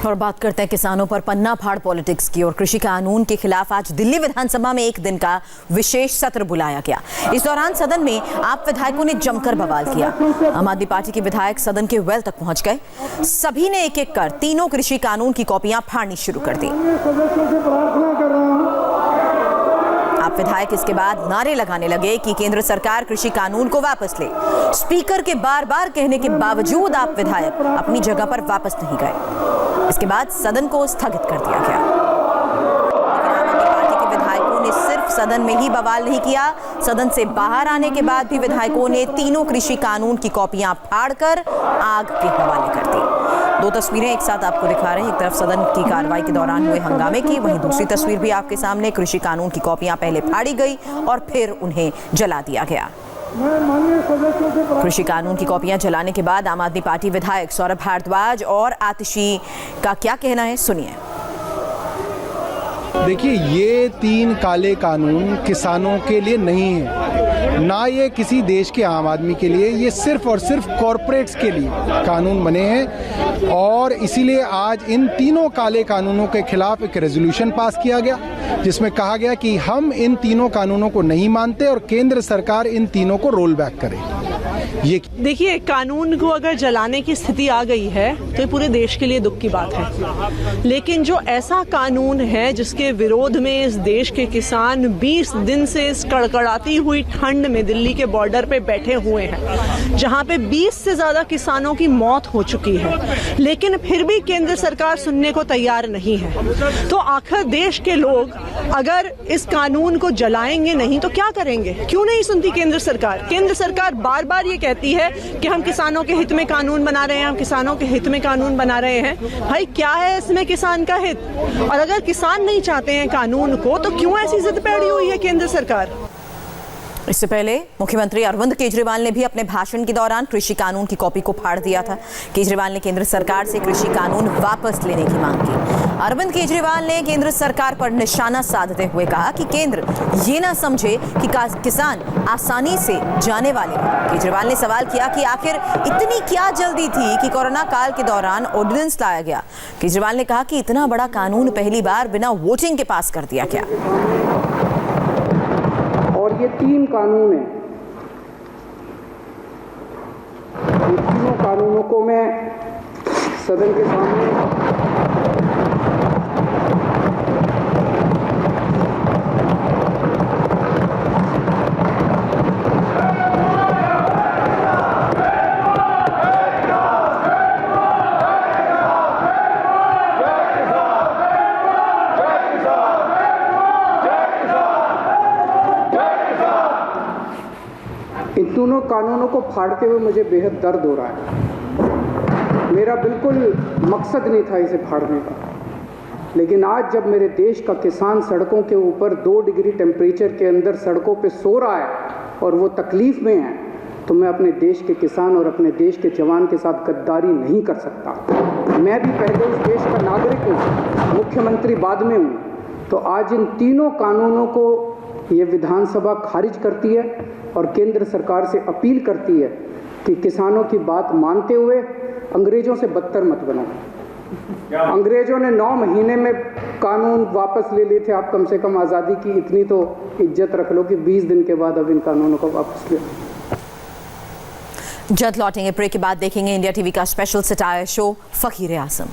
और बात करते हैं किसानों पर पन्ना फाड़ पॉलिटिक्स की। और कृषि कानून के खिलाफ आज दिल्ली विधानसभा में एक दिन का विशेष सत्र बुलाया गया। इस दौरान सदन में आप विधायकों ने जमकर बवाल किया। आम आदमी पार्टी के विधायक सदन के वेल तक पहुंच गए। सभी ने एक एक कर तीनों कृषि कानून की कॉपियां फाड़नी शुरू कर दी। आप विधायक इसके बाद नारे लगाने लगे कि केंद्र सरकार कृषि कानून को वापस ले। स्पीकर के बार बार कहने के बावजूद आप विधायक अपनी जगह पर वापस नहीं गए। इसके बाद सदन को स्थगित कर दिया गया। लेकिन आम आदमी पार्टी के विधायकों ने सिर्फ सदन में ही बवाल नहीं किया, सदन से बाहर आने के बाद भी विधायकों ने तीनों कृषि कानून की कॉपियां फाड़कर आग के हवाले कर दी। दो तस्वीरें एक साथ आपको दिखा रहे हैं। एक तरफ सदन की कार्रवाई के दौरान हुए हंगामे की, वहीं दूसरी तस्वीर भी आपके सामने। कृषि कानून की कॉपियां पहले फाड़ी गई और फिर उन्हें जला दिया गया। कृषि कानून की कॉपियां जलाने के बाद आम आदमी पार्टी विधायक सौरभ भारद्वाज और आतिशी का क्या कहना है, सुनिए। देखिए, ये 3 काले कानून किसानों के लिए नहीं है, ना ये किसी देश के आम आदमी के लिए, ये सिर्फ और सिर्फ कॉरपोरेट्स के लिए कानून बने हैं। और इसीलिए आज इन तीनों काले कानूनों के खिलाफ एक रेजोल्यूशन पास किया गया, जिसमें कहा गया कि हम इन तीनों कानूनों को नहीं मानते और केंद्र सरकार इन तीनों को रोल बैक करे। ये देखिए, कानून को अगर जलाने की स्थिति आ गई है तो ये पूरे देश के लिए दुख की बात है। लेकिन जो ऐसा कानून है जिसके विरोध में इस देश के किसान 20 दिन से इस कड़कड़ाती हुई ठंड में दिल्ली के बॉर्डर पे बैठे हुए हैं, जहां पे 20 से ज्यादा किसानों की मौत हो चुकी है, लेकिन फिर भी केंद्र सरकार सुनने को तैयार नहीं है। तो आखिर देश के लोग अगर इस कानून को जलाएंगे नहीं तो क्या करेंगे? क्यों नहीं सुनती केंद्र सरकार? केंद्र सरकार बार बार ये कहती है कि हम किसानों के हित में कानून बना रहे हैं, हम किसानों के हित में कानून बना रहे हैं। भाई, क्या है इसमें किसान का हित? और अगर किसान नहीं चाहते हैं कानून को तो क्यों ऐसी जिद पे अड़ी हुई है केंद्र सरकार? इससे पहले मुख्यमंत्री अरविंद केजरीवाल ने भी अपने भाषण के दौरान कृषि कानून की कॉपी को फाड़ दिया था। केजरीवाल ने केंद्र सरकार से कृषि कानून वापस लेने की मांग की। अरविंद केजरीवाल ने केंद्र सरकार पर निशाना साधते हुए कहा कि केंद्र ये ना समझे कि किसान आसानी से जाने वाले हैं। केजरीवाल ने सवाल किया कि आखिर इतनी क्या जल्दी थी कि कोरोना काल के दौरान ऑर्डिनेंस लाया गया। केजरीवाल ने कहा कि इतना बड़ा कानून पहली बार बिना वोटिंग के पास कर दिया गया। और ये 3 कानून हैं, ये तीनों कानूनों को मैं सदन के सामने इन दोनों कानूनों को फाड़ते हुए मुझे बेहद दर्द हो रहा है। मेरा बिल्कुल मकसद नहीं था इसे फाड़ने का, लेकिन आज जब मेरे देश का किसान सड़कों के ऊपर 2 डिग्री टेम्परेचर के अंदर सड़कों पे सो रहा है और वो तकलीफ में है, तो मैं अपने देश के किसान और अपने देश के जवान के साथ गद्दारी नहीं कर सकता। मैं भी पहले इस देश का नागरिक हूँ, मुख्यमंत्री बाद में हूँ। तो आज इन तीनों कानूनों को ये विधानसभा खारिज करती है और केंद्र सरकार से अपील करती है कि किसानों की बात मानते हुए अंग्रेजों से बदतर मत बनो। अंग्रेजों ने 9 महीने में कानून वापस ले लिए थे, आप कम से कम आज़ादी की इतनी तो इज्जत रख लो कि 20 दिन के बाद अब इन कानूनों को वापस ले। जल्द लौटेंगे, ब्रेक के बाद देखेंगे इंडिया टीवी का स्पेशल सटायर शो फकीर आजम।